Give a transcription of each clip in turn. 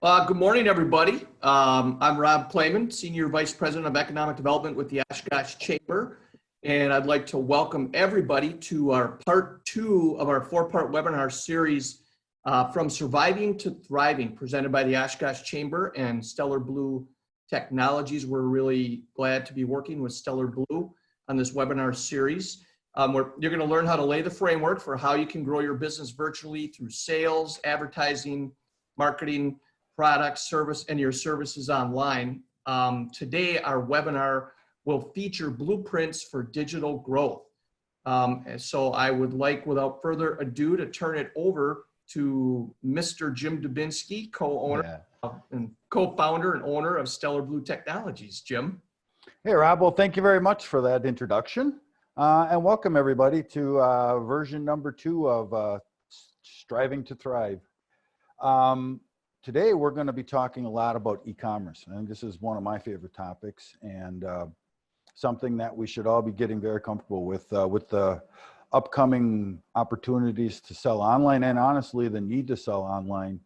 Good morning, everybody. I'm Rob Playman, Senior Vice President of Economic Development with the Oshkosh Chamber, and I'd like to welcome everybody to our part two of our four-part webinar series, From Surviving to Thriving, presented by the Oshkosh Chamber and Stellar Blue Technologies. We're really glad to be working with Stellar Blue on this webinar series. You're going to learn how to lay the framework for how you can grow your business virtually through sales, advertising, marketing, products, service, and your services online. Today, our webinar will feature blueprints for digital growth. So I would like, without further ado, to turn it over to Mr. Jim Dubinsky, co-owner and co-founder and owner of Stellar Blue Technologies. Jim. Hey, Rob. Well, thank you very much for that introduction. And welcome, everybody, to version number 2 of Striving to Thrive. Today, we're going to be talking a lot about e-commerce. I think this is one of my favorite topics and something that we should all be getting very comfortable with the upcoming opportunities to sell online and honestly, the need to sell online.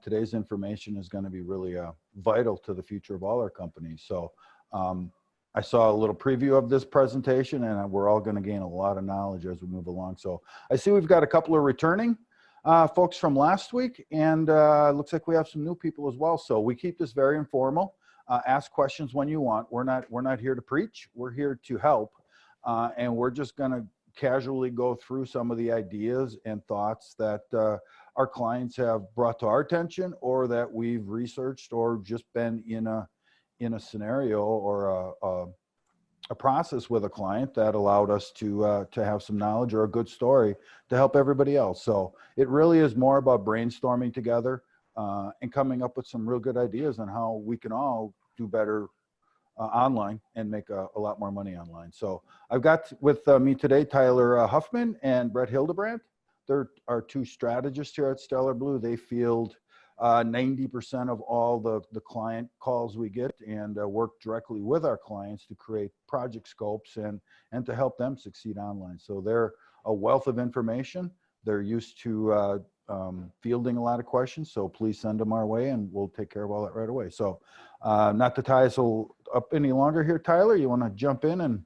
Today's information is going to be really vital to the future of all our companies. So I saw a little preview of this presentation and we're all going to gain a lot of knowledge as we move along. So I see we've got a couple of returning folks from last week, and looks like we have some new people as well. So we keep this very informal. Ask questions when you want. We're not here to preach. We're here to help, and we're just going to casually go through some of the ideas and thoughts that our clients have brought to our attention, or that we've researched, or just been in a scenario or a process with a client that allowed us to have some knowledge or a good story to help everybody else. So it really is more about brainstorming together and coming up with some real good ideas on how we can all do better online and make a lot more money online. So I've got with me today Tyler Huffman and Brett Hildebrandt. They're our two strategists here at Stellar Blue. They field 90% of all the client calls we get and work directly with our clients to create project scopes and to help them succeed online. So they're a wealth of information. They're used to fielding a lot of questions. So please send them our way and we'll take care of all that right away. So not to tie us up any longer here, Tyler, you want to jump in and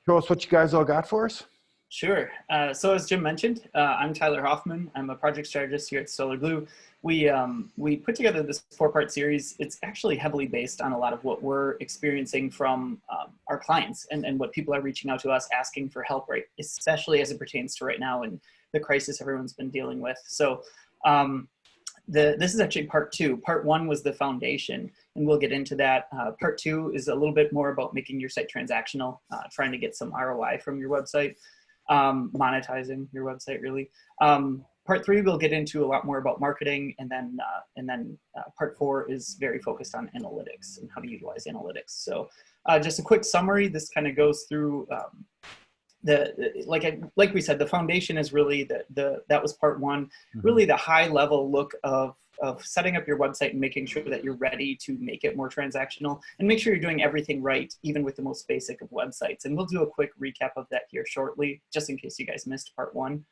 show us what you guys all got for us? Sure. So as Jim mentioned, I'm Tyler Hoffman. I'm a project strategist here at Stellar Blue. We put together this 4-part series. It's actually heavily based on a lot of what we're experiencing from our clients and what people are reaching out to us asking for help, right? Especially as it pertains to right now and the crisis everyone's been dealing with. So this is actually part 2. Part 1 was the foundation, and we'll get into that. Part 2 is a little bit more about making your site transactional, trying to get some ROI from your website. Monetizing your website, really. Part 3 we'll get into a lot more about marketing, and then part 4 is very focused on analytics and how to utilize analytics. So just a quick summary. This kind of goes through like we said, the foundation is really that was part 1, really the high level look of setting up your website and making sure that you're ready to make it more transactional and make sure you're doing everything right, even with the most basic of websites. And we'll do a quick recap of that here shortly, just in case you guys missed part 1.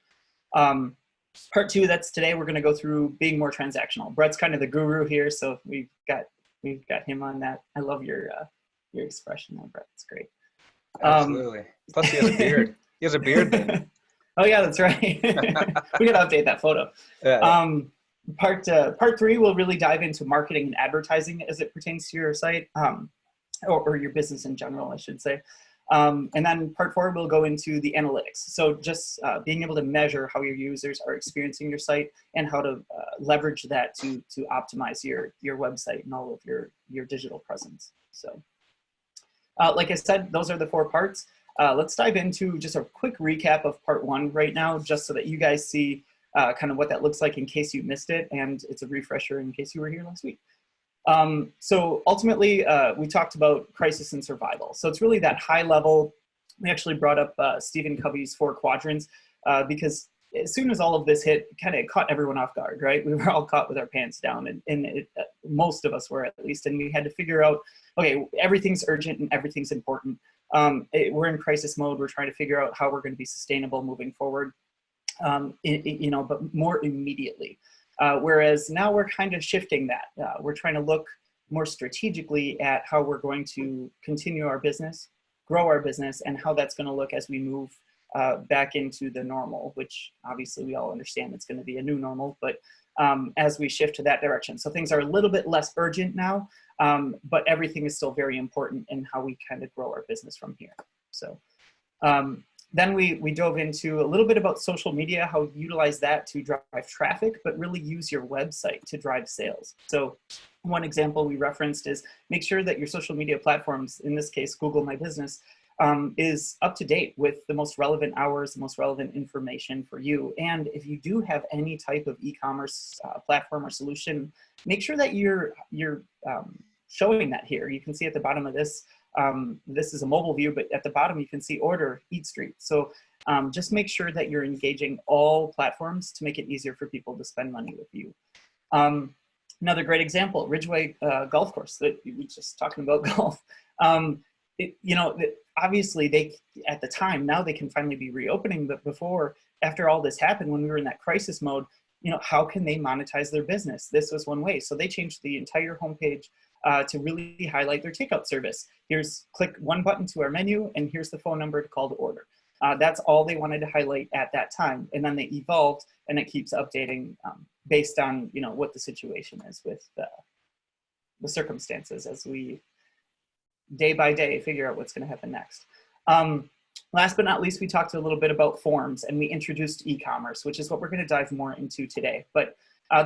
Part 2, that's today, we're going to go through being more transactional. Brett's kind of the guru here, so we've got him on that. I love your expression there, Brett. It's great. Absolutely. Plus he has a beard. He has a beard then. Oh yeah, that's right. We gotta update that photo. Yeah. Part 3 will really dive into marketing and advertising as it pertains to your site, or your business in general, I should say. And then part 4 will go into the analytics. So just being able to measure how your users are experiencing your site and how to leverage that to optimize your website and all of your digital presence. So like I said, those are the 4 parts. Let's dive into just a quick recap of part 1 right now, just so that you guys see kind of what that looks like in case you missed it, and it's a refresher in case you were here last week. So ultimately, we talked about crisis and survival. So it's really that high level. We actually brought up Stephen Covey's 4 quadrants because as soon as all of this hit, kind of caught everyone off guard, right? We were all caught with our pants down, and most of us were, at least, and we had to figure out, okay, everything's urgent and everything's important. We're in crisis mode. We're trying to figure out how we're going to be sustainable moving forward, but more immediately. Whereas now we're kind of shifting that. We're trying to look more strategically at how we're going to continue our business, grow our business, and how that's going to look as we move back into the normal, which obviously we all understand it's going to be a new normal, but as we shift to that direction. So things are a little bit less urgent now, but everything is still very important in how we kind of grow our business from here. So then we dove into a little bit about social media, how to utilize that to drive traffic, but really use your website to drive sales. So one example we referenced is make sure that your social media platforms, in this case, Google My Business, is up to date with the most relevant hours, the most relevant information for you. And if you do have any type of e-commerce platform or solution, make sure that you're showing that here. You can see at the bottom of this, this is a mobile view, but at the bottom you can see order, eat street. So just make sure that you're engaging all platforms to make it easier for people to spend money with you. Another great example, Ridgeway Golf Course, that we were just talking about golf. Obviously they, at the time, now they can finally be reopening, but before, after all this happened, when we were in that crisis mode, how can they monetize their business? This was one way. So they changed the entire homepage to really highlight their takeout service. Click one button to our menu, and here's the phone number to call to order. That's all they wanted to highlight at that time. And then they evolved, and it keeps updating based on what the situation is with the circumstances as we day by day figure out what's going to happen next. Last but not least, we talked a little bit about forms, and we introduced e-commerce, which is what we're going to dive more into today. But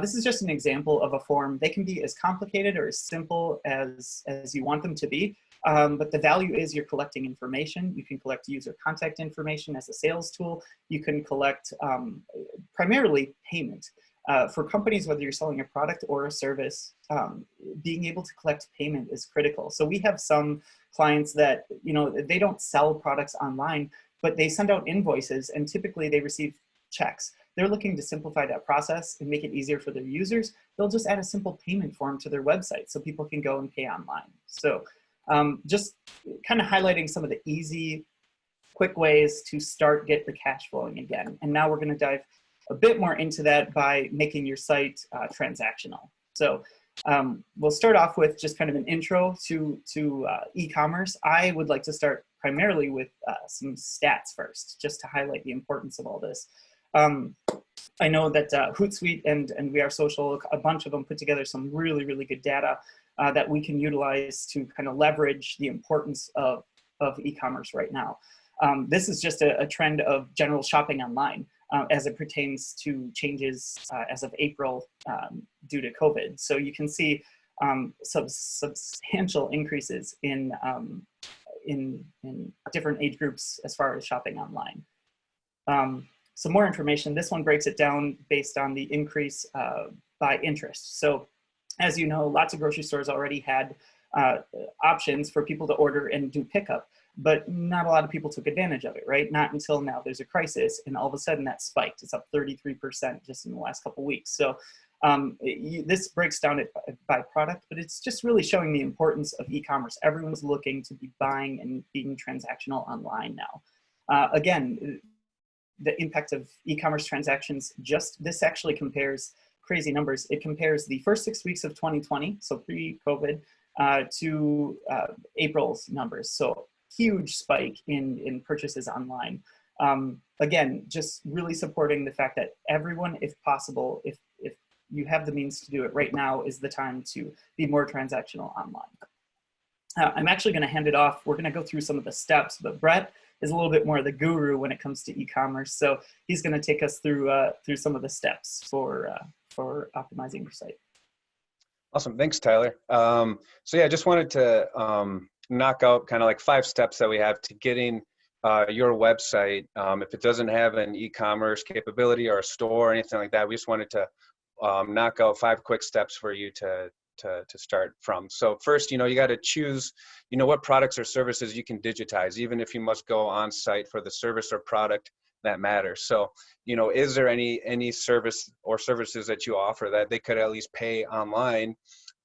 this is just an example of a form. They can be as complicated or as simple as you want them to be. But the value is you're collecting information. You can collect user contact information as a sales tool. You can collect primarily payment. For companies, whether you're selling a product or a service, being able to collect payment is critical. So we have some clients that, they don't sell products online, but they send out invoices, and typically they receive checks. They're looking to simplify that process and make it easier for their users. They'll just add a simple payment form to their website so people can go and pay online. So just kind of highlighting some of the easy, quick ways to get the cash flowing again. And now we're going to dive a bit more into that by making your site transactional. So we'll start off with just kind of an intro to e-commerce. I would like to start primarily with some stats first, just to highlight the importance of all this. I know that Hootsuite and We Are Social, a bunch of them put together some really, really good data that we can utilize to kind of leverage the importance of e-commerce right now. This is just a trend of general shopping online as it pertains to changes as of April due to COVID. So you can see substantial increases in different age groups as far as shopping online. Some more information. This one breaks it down based on the increase by interest. So as you know, lots of grocery stores already had options for people to order and do pickup, but not a lot of people took advantage of it, right? Not until now there's a crisis, and all of a sudden that spiked. It's up 33% just in the last couple of weeks. So this breaks down it by product, but it's just really showing the importance of e-commerce. Everyone's looking to be buying and being transactional online now. Again, the impact of e-commerce transactions, this actually compares crazy numbers. It compares the first 6 weeks of 2020, so pre-COVID, to April's numbers. So huge spike in purchases online. Again, just really supporting the fact that everyone, if possible, if you have the means to do it right now, is the time to be more transactional online. I'm actually going to hand it off. We're going to go through some of the steps, but Brett is a little bit more the guru when it comes to e-commerce. So he's going to take us through some of the steps for optimizing your site. Awesome. Thanks, Tyler. So yeah, I just wanted to knock out kind of like 5 steps that we have to getting your website. If it doesn't have an e-commerce capability or a store or anything like that, we just wanted to knock out 5 quick steps for you to start from. So first, you got to choose, what products or services you can digitize, even if you must go on site for the service or product that matters. So, is there any service or services that you offer that they could at least pay online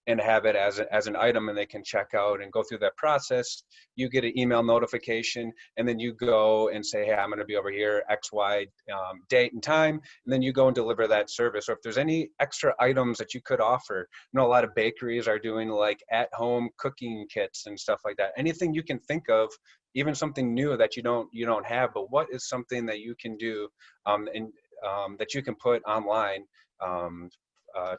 and have it as an item, and they can check out and go through that process. You get an email notification, and then you go and say, hey, I'm going to be over here XY date and time, and then you go and deliver that service. Or if there's any extra items that you could offer, you know, a lot of bakeries are doing like at-home cooking kits and stuff like that. Anything you can think of, even something new that you don't have, but what is something that you can do that you can put online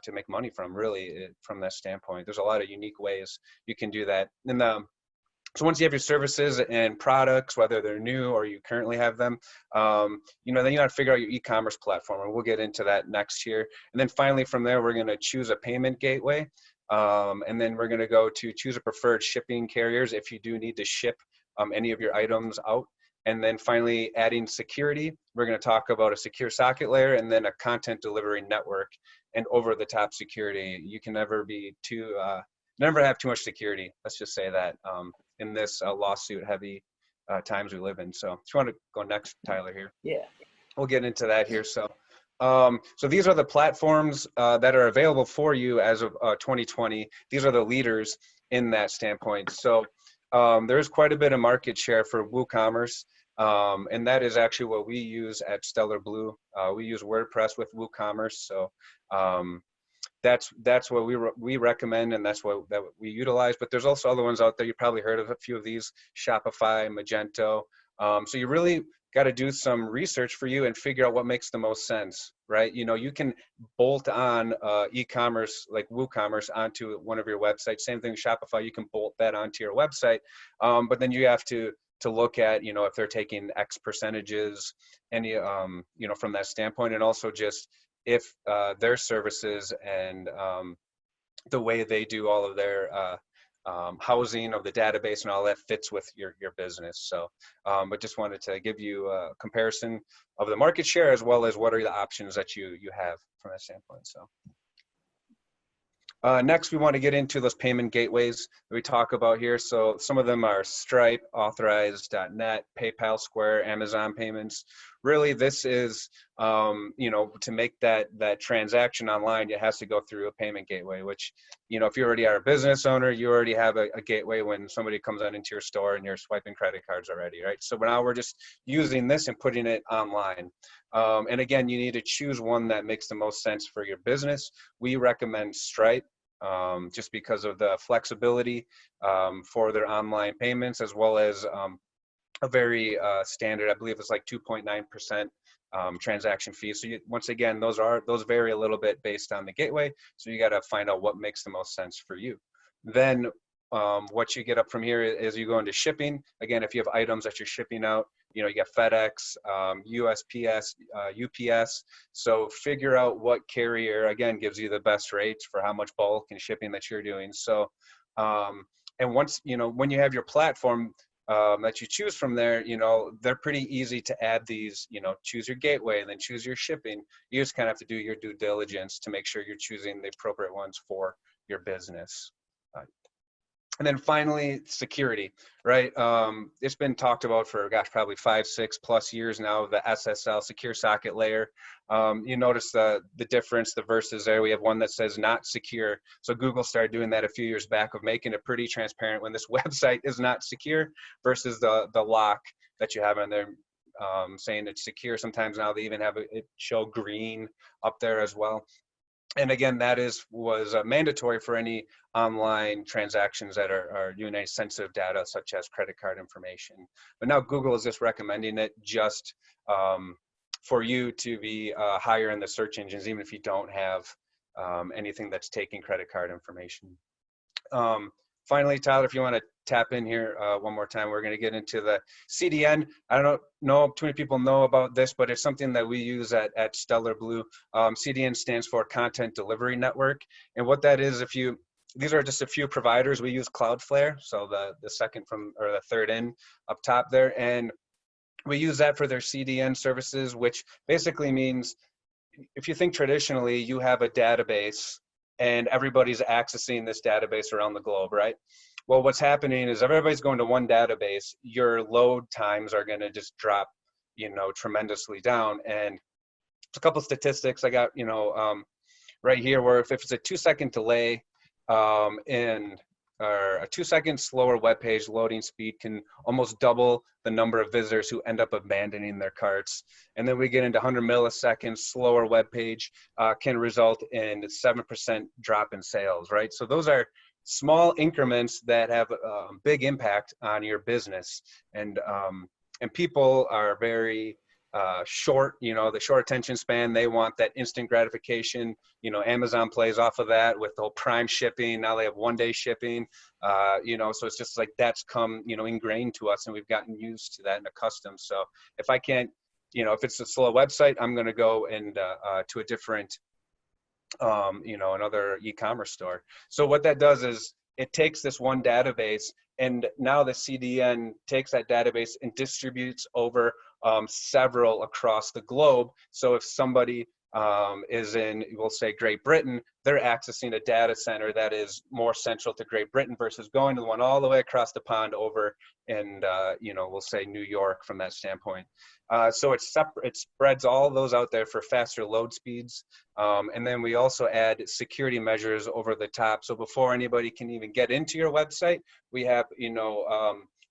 to make money from, really, from that standpoint. There's a lot of unique ways you can do that. And so once you have your services and products, whether they're new or you currently have them, you know, then you got to figure out your e-commerce platform, and we'll get into that next year. And then finally, from there, we're going to choose a payment gateway, and then we're going to go to choose a preferred shipping carriers if you do need to ship any of your items out. And then finally, adding security. We're going to talk about a secure socket layer and then a content delivery network and over-the-top security. You can never have too much security. Let's just say that in this lawsuit-heavy times we live in. So if you want to go next, Tyler, here. Yeah. We'll get into that here. So these are the platforms that are available for you as of 2020. These are the leaders in that standpoint. So there's quite a bit of market share for WooCommerce, and that is actually what we use at Stellar Blue. We use WordPress with WooCommerce, so that's what we recommend, and that's what we utilize. But there's also other ones out there. You probably heard of a few of these: Shopify, Magento. So you really got to do some research for you and figure out what makes the most sense, right? You know, you can bolt on e-commerce like WooCommerce onto one of your websites. Same thing with Shopify, you can bolt that onto your website, but then you have to look at, you know, if they're taking X percentages, any, you know, from that standpoint, and also just if their services and the way they do all of their housing of the database and all that fits with your business. So, but just wanted to give you a comparison of the market share as well as what are the options that you have from that standpoint. So. Next, we want to get into those payment gateways that we talk about here. So some of them are Stripe, Authorize.net, PayPal, Square, Amazon payments. Really, this is, you know, to make that transaction online, it has to go through a payment gateway, which, you know, if you already are a business owner, you already have a gateway when somebody comes on into your store and you're swiping credit cards already, right? So now we're just using this and putting it online. And again, you need to choose one that makes the most sense for your business. We recommend Stripe. Just because of the flexibility for their online payments, as well as a very standard, I believe it's like 2.9% transaction fee. So once again, those vary a little bit based on the gateway. So you got to find out what makes the most sense for you. Then what you get up from here is you go into shipping. Again, if you have items that you're shipping out, you know, you got FedEx, USPS, UPS. So figure out what carrier, again, gives you the best rates for how much bulk and shipping that you're doing. So, and once, you know, when you have your platform that you choose from there, you know, they're pretty easy to add these, you know, choose your gateway and then choose your shipping. You just kind of have to do your due diligence to make sure you're choosing the appropriate ones for your business. And then finally, security, right? It's been talked about for, gosh, probably 5-6+ years now, the SSL, secure socket layer. You notice the difference, the verses there. We have one that says not secure. So Google started doing that a few years back of making it pretty transparent when this website is not secure versus the lock that you have on there saying it's secure. Sometimes now they even have it show green up there as well. And again, that was mandatory for any online transactions that are doing any sensitive data, such as credit card information. But now Google is just recommending it just for you to be higher in the search engines, even if you don't have anything that's taking credit card information. Finally, Tyler, if you want to tap in here one more time, we're going to get into the CDN. I don't know too many people know about this, but it's something that we use at Stellar Blue. CDN stands for Content Delivery Network. And what that is, these are just a few providers. We use Cloudflare, so the second from, or the third in up top there. And we use that for their CDN services, which basically means if you think traditionally, you have a database and everybody's accessing this database around the globe, right? Well, what's happening is everybody's going to one database. Your load times are going to just drop, you know, tremendously down. And a couple statistics I got, you know, right here, where if it's a 2-second delay and or a 2-second slower web page loading speed can almost double the number of visitors who end up abandoning their carts. And then we get into 100 milliseconds slower web page can result in 7% drop in sales, right? So those are small increments that have a big impact on your business. And people are very short, the short attention span. They want that instant gratification. Amazon plays off of that with the whole Prime shipping. Now they have 1-day shipping, so it's just like that's come, ingrained to us, and we've gotten used to that and accustomed. So if I can't, if it's a slow website, I'm going to go and to a different, another e-commerce store. So what that does is it takes this one database, and now the CDN takes that database and distributes over several across the globe. So if somebody is in, we'll say, Great Britain, they're accessing a data center that is more central to Great Britain versus going to the one all the way across the pond over in, we'll say New York from that standpoint. So it's separate, it spreads all those out there for faster load speeds. And then we also add security measures over the top. So before anybody can even get into your website, we have,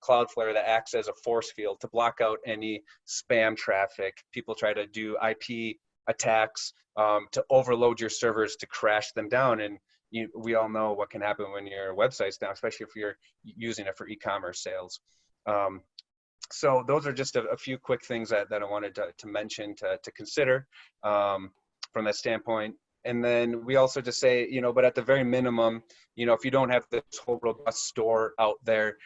Cloudflare that acts as a force field to block out any spam traffic. People try to do IP attacks to overload your servers to crash them down. And we all know what can happen when your website's down, especially if you're using it for e-commerce sales. So those are just a few quick things that I wanted to mention to consider from that standpoint. And then we also just say, but at the very minimum, if you don't have this whole robust store out there,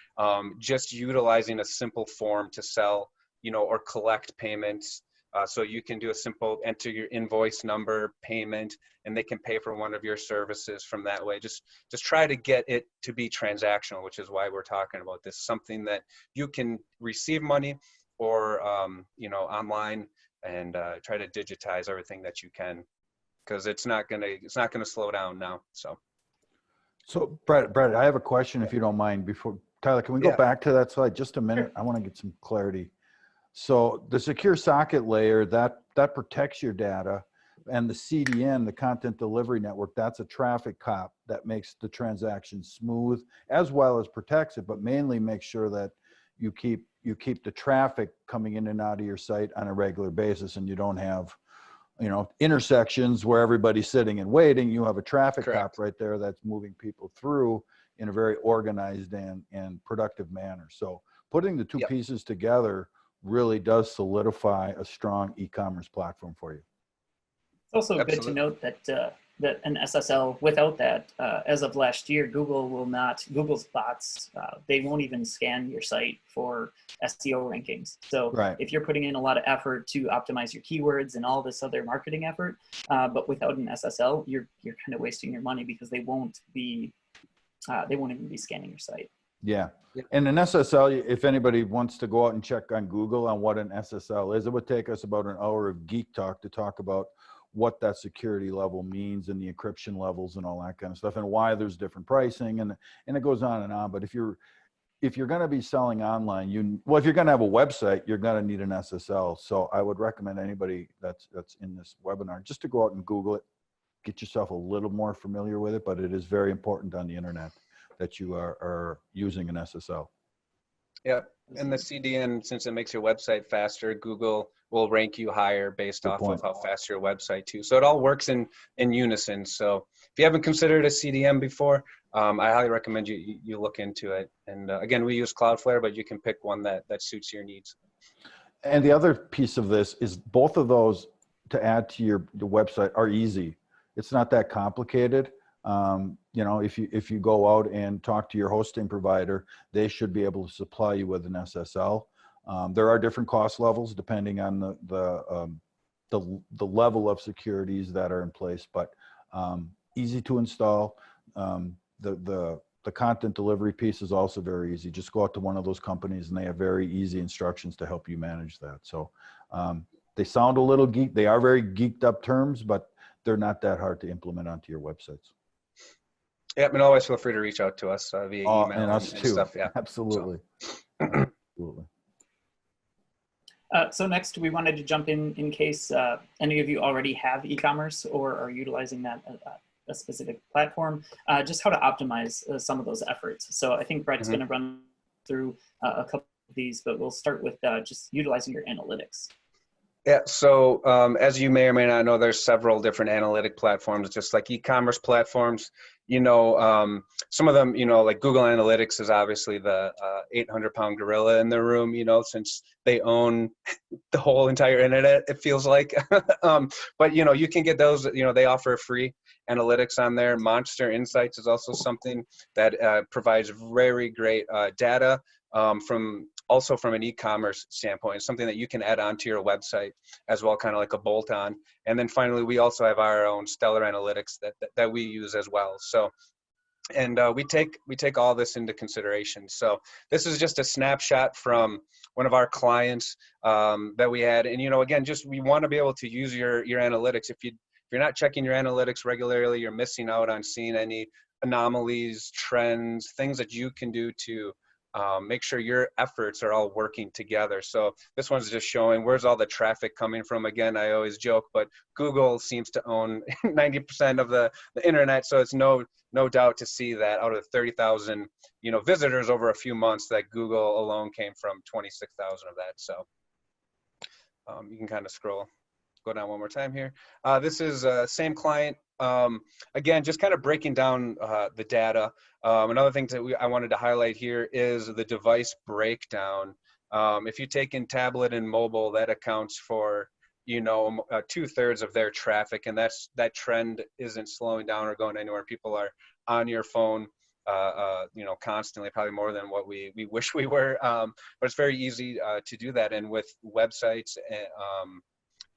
just utilizing a simple form to sell, or collect payments. So you can do a simple enter your invoice number, payment, and they can pay for one of your services from that way. Just try to get it to be transactional, which is why we're talking about this, something that you can receive money or, online, and try to digitize everything that you can. Because it's not gonna slow down now. So Brett, I have a question, if you don't mind. Before Tyler, can we go back to that slide just a minute? I want to get some clarity. So the secure socket layer that protects your data, and the CDN, the content delivery network, that's a traffic cop that makes the transaction smooth as well as protects it, but mainly makes sure that you keep the traffic coming in and out of your site on a regular basis, and you don't have intersections where everybody's sitting and waiting. You have a traffic cop right there that's moving people through in a very organized and productive manner. So putting the two pieces together really does solidify a strong e-commerce platform for you. It's also good to note that that an SSL without that, as of last year, Google's bots, they won't even scan your site for SEO rankings. So if you're putting in a lot of effort to optimize your keywords and all this other marketing effort, but without an SSL, you're kind of wasting your money, because they won't even be scanning your site. Yeah. And an SSL, if anybody wants to go out and check on Google on what an SSL is, it would take us about an hour of geek talk to talk about what that security level means and the encryption levels and all that kind of stuff, and why there's different pricing, and it goes on and on. But if you're going to be selling online, if you're going to have a website, you're going to need an SSL. So I would recommend anybody that's in this webinar just to go out and Google it, get yourself a little more familiar with it. But it is very important on the internet that you are using an SSL. Yeah. And the CDN, since it makes your website faster, Google will rank you higher based off of how fast your website too. So it all works in unison. So if you haven't considered a CDN before, I highly recommend you look into it. And again, we use Cloudflare, but you can pick one that suits your needs. And the other piece of this is both of those to add to your website are easy. It's not that complicated. If you go out and talk to your hosting provider, they should be able to supply you with an SSL. There are different cost levels depending on the level of securities that are in place, but easy to install. The content delivery piece is also very easy. Just go out to one of those companies and they have very easy instructions to help you manage that. So they sound a little geek. They are very geeked up terms, but they're not that hard to implement onto your websites. Yep, and always feel free to reach out to us via email and us too. Stuff. Yeah, absolutely. So. Absolutely. So next, we wanted to jump in case any of you already have e-commerce or are utilizing that a specific platform, just how to optimize some of those efforts. So I think Brett's going to run through a couple of these, but we'll start with just utilizing your analytics. Yeah, so as you may or may not know, there's several different analytic platforms, just like e-commerce platforms. Some of them, like Google Analytics is obviously the 800-pound gorilla in the room, since they own the whole entire internet, it feels like. But, you can get those, they offer free analytics on there. Monster Insights is also something that provides very great data also from an e-commerce standpoint, something that you can add onto your website as well, kind of like a bolt-on. And then finally, we also have our own Stellar Analytics that we use as well. So, and we take all this into consideration. So this is just a snapshot from one of our clients that we had. And, again, we want to be able to use your analytics. If you're not checking your analytics regularly, you're missing out on seeing any anomalies, trends, things that you can do to make sure your efforts are all working together. So this one's just showing where's all the traffic coming from. Again, I always joke, but Google seems to own 90% of the internet. So it's no doubt to see that out of 30,000, visitors over a few months, that Google alone came from 26,000 of that. So you can kind of go down one more time here. This is same client. Again, just kind of breaking down the data. Another thing that I wanted to highlight here is the device breakdown. If you take in tablet and mobile, that accounts for 2/3 of their traffic, and that trend isn't slowing down or going anywhere. People are on your phone constantly, probably more than what we wish we were, but it's very easy to do that. And with websites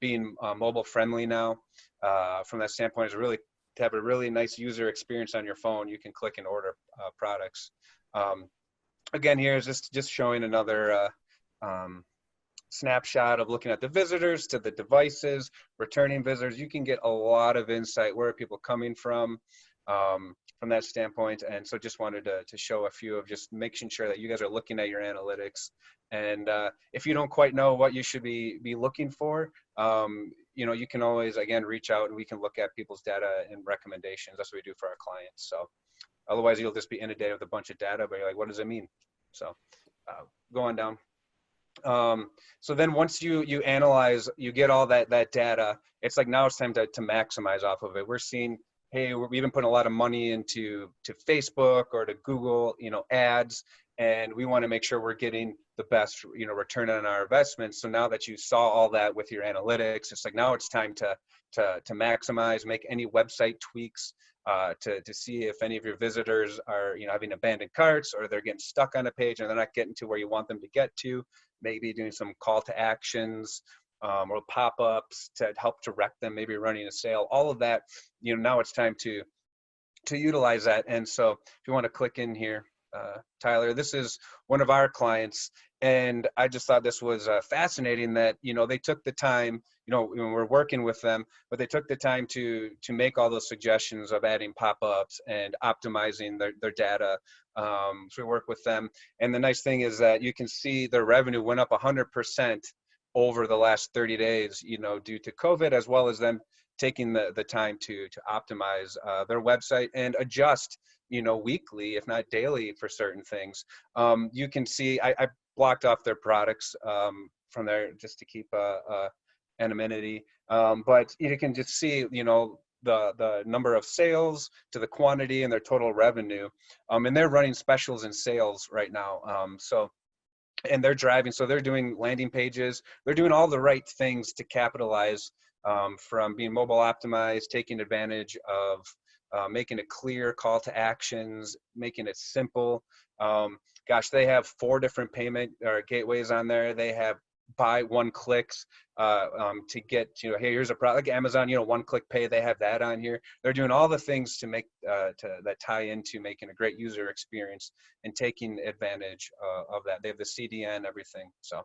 being mobile friendly now, from that standpoint, is really to have a really nice user experience on your phone. You can click and order products. Again, here is just showing another snapshot of looking at the visitors to the devices, returning visitors. You can get a lot of insight. Where are people coming from that standpoint? And so just wanted to show a few of just making sure that you guys are looking at your analytics. And if you don't quite know what you should be looking for, you can always, again, reach out and we can look at people's data and recommendations. That's what we do for our clients. So otherwise you'll just be inundated with a bunch of data, but you're like, what does it mean? So going down. So then once you analyze, you get all that data, it's like now it's time to maximize off of it. We're seeing, hey, we've been putting a lot of money into Facebook or to Google, ads, and we want to make sure we're getting the best, return on our investments. So now that you saw all that with your analytics, it's like now it's time to maximize, make any website tweaks to see if any of your visitors are, having abandoned carts, or they're getting stuck on a page and they're not getting to where you want them to get to. Maybe doing some call to actions or pop-ups to help direct them, maybe running a sale, all of that. Now it's time to utilize that. And so if you want to click in here, Tyler, this is one of our clients, and I just thought this was fascinating that they took the time, we're working with them, but they took the time to make all those suggestions of adding pop-ups and optimizing their data. So we work with them, and the nice thing is that you can see their revenue went up 100% over the last 30 days, due to COVID, as well as them taking the time to optimize their website and adjust, weekly, if not daily, for certain things. You can see I blocked off their products from there just to keep anonymity, but you can just see, the number of sales to the quantity and their total revenue, and they're running specials and sales right now. And they're driving, so they're doing landing pages, they're doing all the right things to capitalize from being mobile optimized, taking advantage of making it clear call to actions, making it simple. They have 4 different payment gateways on there. They have buy one clicks to get, hey, here's a product, like Amazon, one click pay, they have that on here. They're doing all the things to make that tie into making a great user experience and taking advantage of that. They have the CDN, everything. So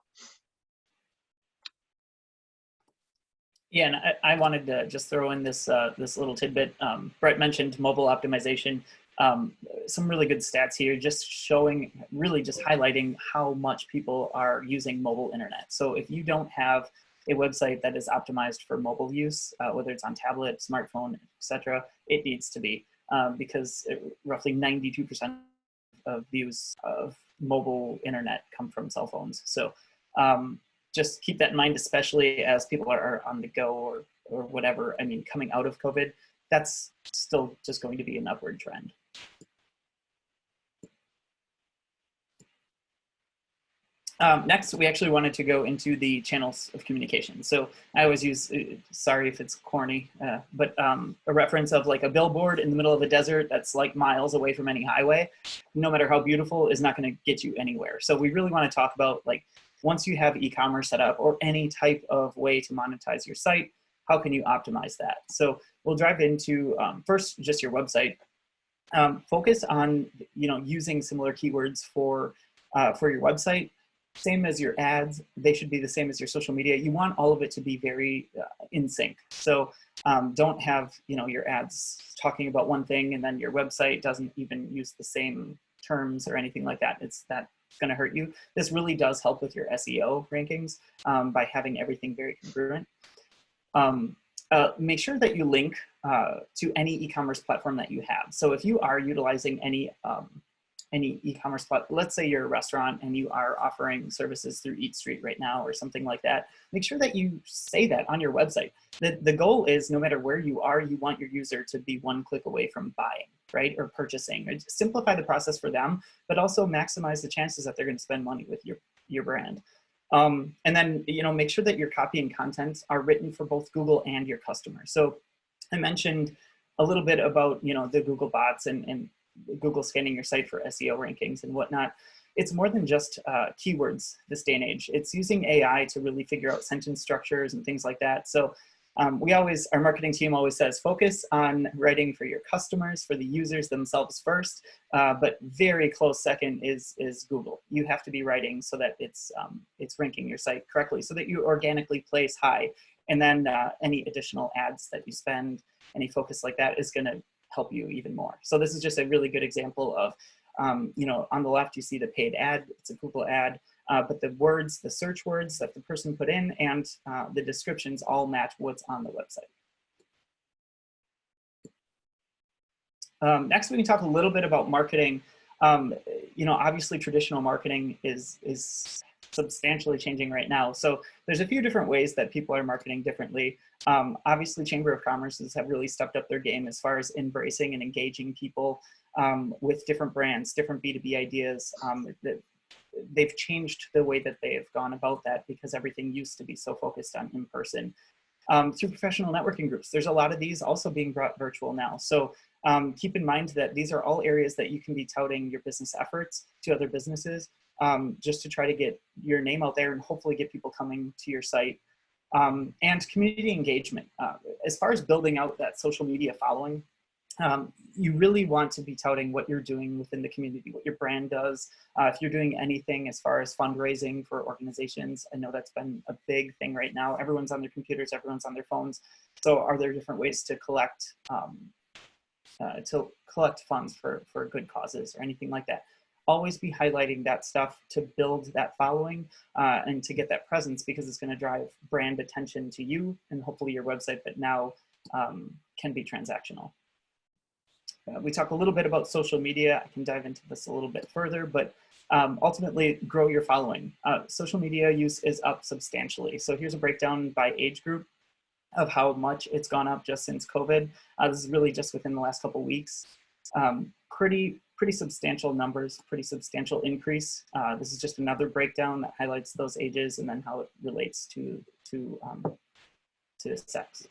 yeah, and I wanted to just throw in this this little tidbit. Brett mentioned mobile optimization. Some really good stats here, just showing, really just highlighting how much people are using mobile internet. So if you don't have a website that is optimized for mobile use, whether it's on tablet, smartphone, etc. It needs to be, because roughly 92% of views of mobile internet come from cell phones. So just keep that in mind, especially as people are on the go or whatever. I mean, coming out of COVID, that's still just going to be an upward trend. Next, we actually wanted to go into the channels of communication. So I always use, sorry if it's corny, but a reference of like a billboard in the middle of a desert that's like miles away from any highway, no matter how beautiful, is not going to get you anywhere. So we really want to talk about, like, once you have e-commerce set up or any type of way to monetize your site, how can you optimize that? So we'll dive into first just your website. Focus on using similar keywords for your website. Same as your ads, they should be the same as your social media. You want all of it to be very in sync. So don't have your ads talking about one thing and then your website doesn't even use the same terms or anything like that. It's going to hurt you. This really does help with your SEO rankings by having everything very congruent. Make sure that you link to any e-commerce platform that you have. So if you are utilizing any e-commerce platform, let's say you're a restaurant and you are offering services through Eat Street right now or something like that, make sure that you say that on your website. The goal is, no matter where you are, you want your user to be one click away from buying, right? Or purchasing. Or simplify the process for them, but also maximize the chances that they're going to spend money with your brand. And then, make sure that your copy and content are written for both Google and your customers. So I mentioned a little bit about, the Google bots and Google scanning your site for SEO rankings and whatnot. It's more than just keywords this day and age. It's using AI to really figure out sentence structures and things like that. So our marketing team always says, focus on writing for your customers, for the users themselves first, but very close second is Google. You have to be writing so that it's ranking your site correctly, so that you organically place high. And then any additional ads that you spend, any focus like that is going to help you even more. So this is just a really good example of, on the left, you see the paid ad. It's a Google ad, but the words, the search words that the person put in and the descriptions all match what's on the website. Next, we can talk a little bit about marketing. Obviously traditional marketing is substantially changing right now. So there's a few different ways that people are marketing differently. Obviously, Chamber of Commerces have really stepped up their game as far as embracing and engaging people with different brands, different B2B ideas. They've changed the way that they have gone about that, because everything used to be so focused on in-person. Through professional networking groups, there's a lot of these also being brought virtual now. So keep in mind that these are all areas that you can be touting your business efforts to other businesses, just to try to get your name out there and hopefully get people coming to your site. And community engagement. As far as building out that social media following, you really want to be touting what you're doing within the community, what your brand does. If you're doing anything as far as fundraising for organizations, I know that's been a big thing right now. Everyone's on their computers, everyone's on their phones. So are there different ways to collect funds for good causes or anything like that? Always be highlighting that stuff to build that following and to get that presence, because it's going to drive brand attention to you and hopefully your website that now can be transactional. We talk a little bit about social media. I can dive into this a little bit further, but ultimately grow your following. Social media use is up substantially. So here's a breakdown by age group of how much it's gone up just since COVID. This is really just within the last couple of weeks. Pretty substantial numbers, pretty substantial increase. This is just another breakdown that highlights those ages and then how it relates to sex.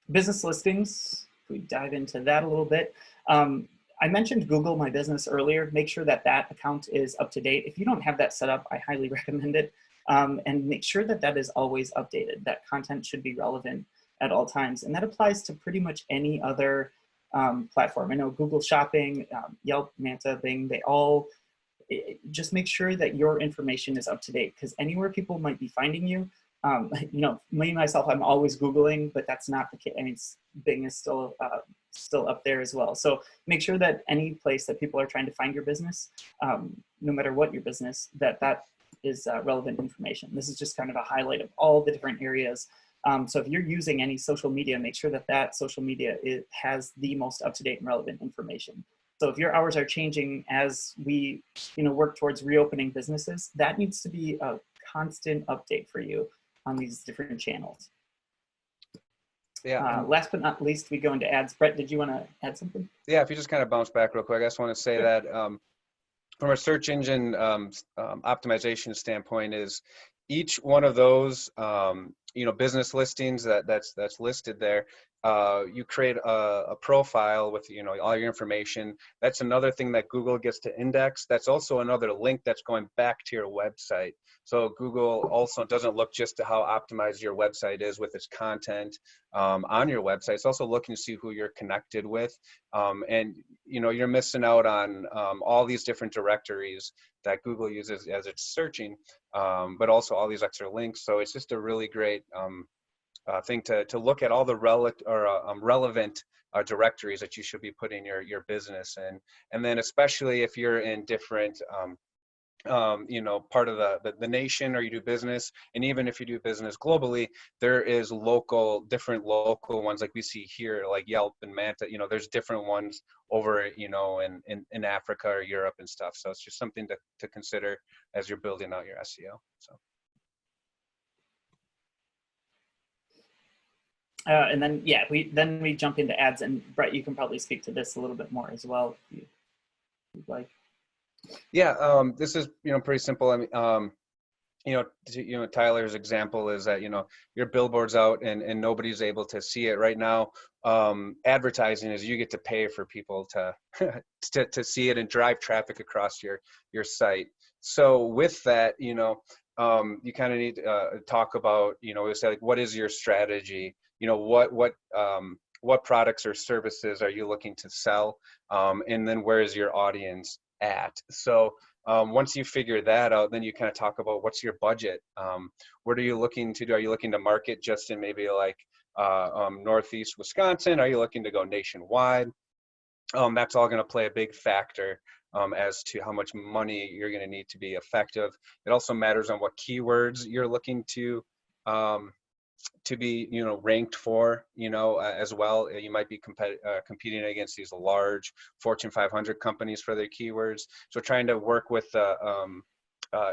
Business listings, if we dive into that a little bit. I mentioned Google My Business earlier. Make sure that that account is up to date. If you don't have that set up, I highly recommend it. And make sure that that is always updated. That content should be relevant at all times. And that applies to pretty much any other platform. I know Google Shopping, Yelp, Manta, Bing, they all, just make sure that your information is up to date, because anywhere people might be finding you, me, myself, I'm always Googling, but that's not the case. I mean, Bing is still up there as well. So make sure that any place that people are trying to find your business, no matter what your business, that is relevant information. This is just kind of a highlight of all the different areas. So if you're using any social media, make sure that that social media has the most up-to-date and relevant information. So if your hours are changing as we, work towards reopening businesses, that needs to be a constant update for you on these different channels. Yeah. Last but not least, we go into ads. Brett, did you want to add something? Yeah, if you just kind of bounce back real quick, I just want to say that from a search engine optimization standpoint is each one of those business listings that's listed there, you create a profile with all your information. That's another thing that Google gets to index. That's also another link that's going back to your website. So Google also doesn't look just to how optimized your website is with its content on your website. It's also looking to see who you're connected with, and you're missing out on all these different directories that Google uses as it's searching, but also all these extra links. So it's just a really great thing to look at all the relevant directories that you should be putting your business in. And then especially if you're in different part of the nation, or you do business, and even if you do business globally, there is different local ones like we see here, like Yelp and Manta. There's different ones over in Africa or Europe and stuff. So it's just something to consider as you're building out your SEO. So and then we jump into ads, and Brett, you can probably speak to this a little bit more as well if you'd like. Yeah, this is pretty simple. I mean, Tyler's example is that your billboard's out and nobody's able to see it right now. Advertising is you get to pay for people to to see it and drive traffic across your site. So with that, you kind of need to talk about we say, like, what is your strategy? What products or services are you looking to sell? And then where is your audience at? So once you figure that out, then you kind of talk about what's your budget. What are you looking to do? Are you looking to market just in maybe like Northeast Wisconsin? Are you looking to go nationwide? That's all going to play a big factor as to how much money you're going to need to be effective. It also matters on what keywords you're looking to be ranked for as well. You might be competing against these large Fortune 500 companies for their keywords. So trying to work with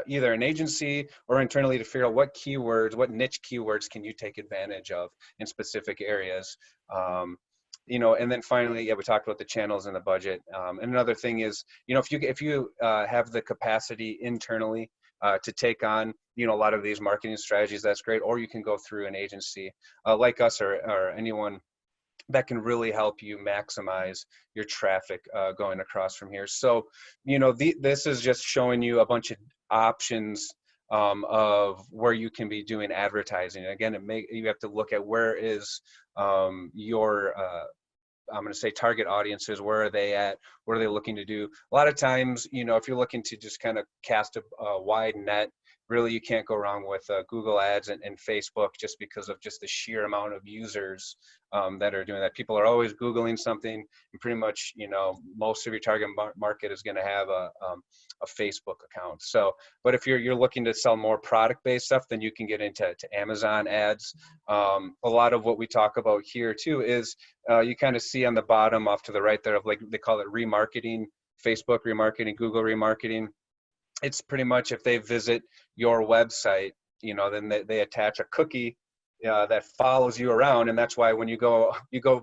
either an agency or internally to figure out what niche keywords can you take advantage of in specific areas. And then finally, we talked about the channels and the budget. And another thing is, if you have the capacity internally to take on a lot of these marketing strategies, that's great. Or you can go through an agency like us or anyone that can really help you maximize your traffic going across from here. So this is just showing you a bunch of options of where you can be doing advertising. Again, you have to look at where is your I'm going to say target audiences. Where are they at? What are they looking to do? A lot of times, if you're looking to just kind of cast a wide net, really you can't go wrong with Google ads and Facebook, just because of just the sheer amount of users that are doing that. People are always Googling something, and pretty much, most of your target market is going to have a Facebook account. So, but if you're looking to sell more product-based stuff, then you can get into Amazon ads. A lot of what we talk about here too is you kind of see on the bottom off to the right there of, like, they call it remarketing, Facebook remarketing, Google remarketing. It's pretty much if they visit your website, then they attach a cookie that follows you around. And that's why when you go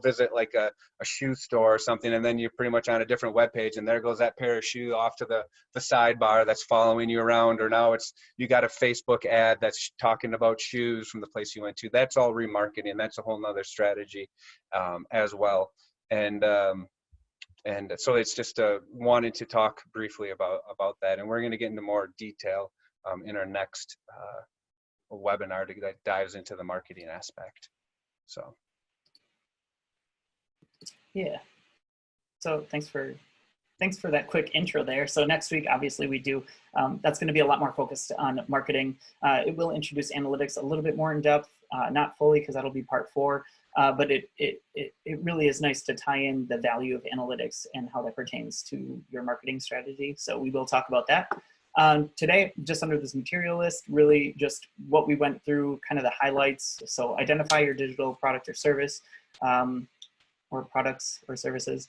visit like a shoe store or something, and then you're pretty much on a different web page, and there goes that pair of shoes off to the sidebar that's following you around. Or now you got a Facebook ad that's talking about shoes from the place you went to. That's all remarketing. That's a whole nother strategy as well. And so it's just wanted to talk briefly about that, and we're going to get into more detail in our next webinar that dives into the marketing aspect. So yeah. So thanks for that quick intro there. So next week, obviously, we do that's going to be a lot more focused on marketing. It will introduce analytics a little bit more in depth, not fully, because that'll be part 4. But it really is nice to tie in the value of analytics and how that pertains to your marketing strategy. So we will talk about that. Today, just under this material list, really just what we went through, kind of the highlights. So identify your digital product or service, or products or services.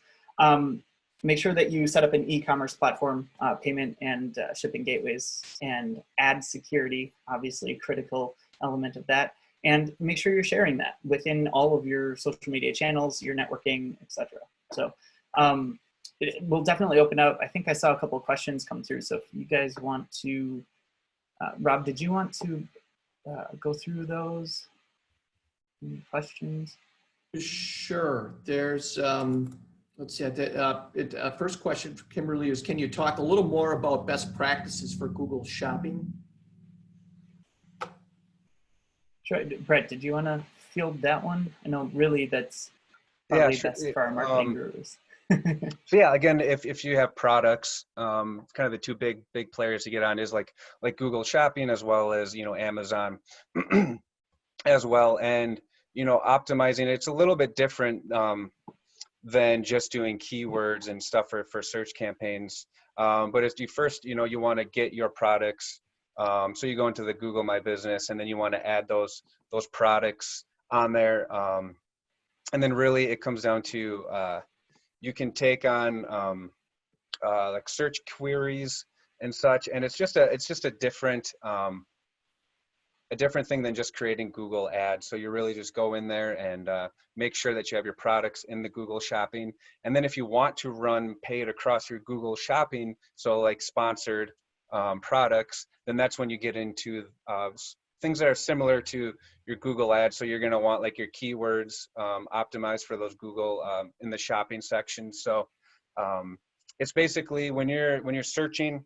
Make sure that you set up an e-commerce platform, payment and shipping gateways, and add security, obviously a critical element of that. And make sure you're sharing that within all of your social media channels, your networking, etc. So we'll definitely open up. I think I saw a couple of questions come through. So if you guys want to, Rob, did you want to go through those? Any questions? Sure. There's, let's see, first question from Kimberly is, can you talk a little more about best practices for Google Shopping? Sure. Brett, did you want to field that one? I know really that's probably best for our marketing gurus. So yeah, again, if you have products, kind of the two big players to get on is like Google Shopping, as well as, you know, Amazon as well. And, you know, optimizing, it's a little bit different than just doing keywords and stuff for search campaigns. But if you first, you know, you want to get your products, so you go into the Google My Business, and then you want to add those products on there. And then really it comes down to, you can take on like search queries and such, and it's just a different thing than just creating Google ads. So you really just go in there and make sure that you have your products in the Google Shopping. And then if you want to run paid across your Google Shopping, so like sponsored products, then that's when you get into things that are similar to your Google ads. So you're going to want like your keywords optimized for those Google in the shopping section. So it's basically when you're searching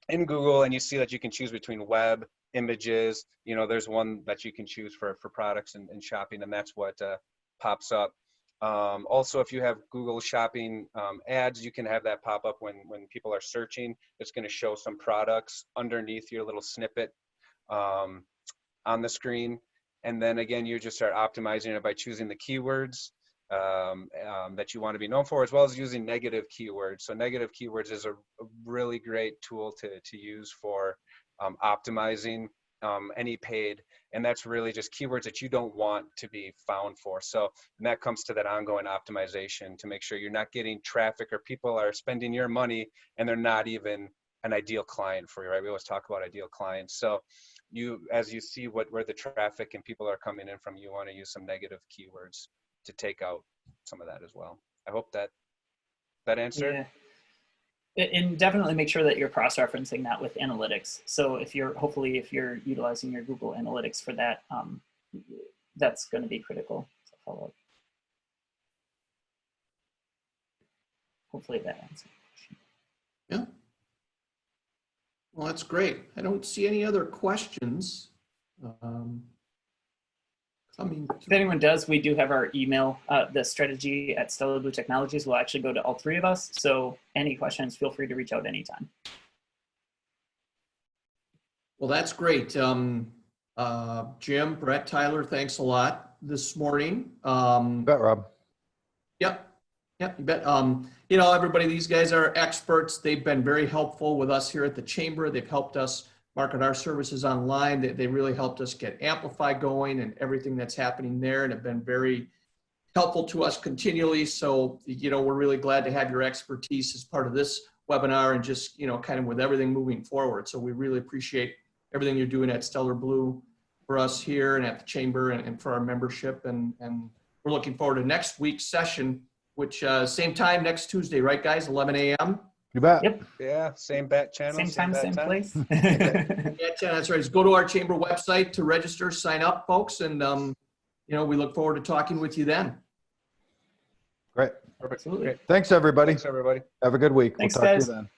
in Google and you see that you can choose between web, images, you know, there's one that you can choose for products and shopping, and that's what pops up. Also, if you have Google Shopping ads, you can have that pop up when people are searching. It's going to show some products underneath your little snippet on the screen. And then again, you just start optimizing it by choosing the keywords that you want to be known for, as well as using negative keywords. So negative keywords is a really great tool to use for optimizing any paid, and that's really just keywords that you don't want to be found for. So, and that comes to that ongoing optimization to make sure you're not getting traffic or people are spending your money and they're not even an ideal client for you, right? We always talk about ideal clients. So as you see where the traffic and people are coming in from, you want to use some negative keywords to take out some of that as well. I hope that answered. Yeah. And definitely make sure that you're cross-referencing that with analytics. So if you're utilizing your Google Analytics for that, that's going to be critical to follow up. Hopefully that answers the question. Yeah. Well, that's great. I don't see any other questions coming. If anyone does, we do have our email. The strategy at Stellar Blue Technologies will actually go to all three of us. So any questions, feel free to reach out anytime. Well, that's great. Jim, Brett, Tyler, thanks a lot this morning. You bet, Rob. Yep, you bet. You know, everybody, these guys are experts. They've been very helpful with us here at the Chamber. They've helped us market our services online. They really helped us get Amplify going and everything that's happening there, and have been very helpful to us continually. So, you know, we're really glad to have your expertise as part of this webinar and just, you know, kind of with everything moving forward. So we really appreciate everything you're doing at Stellar Blue for us here and at the Chamber and for our membership. And we're looking forward to next week's session, which same time next Tuesday, right guys, 11 a.m. You bet. Yep. Yeah, same bat channel. Same time, same place. Yeah, that's right. Just go to our Chamber website to register, sign up, folks. And, you know, we look forward to talking with you then. Great. Perfect. Absolutely. Great. Thanks, everybody. Thanks, everybody. Have a good week. Thanks, we'll talk guys. to you then.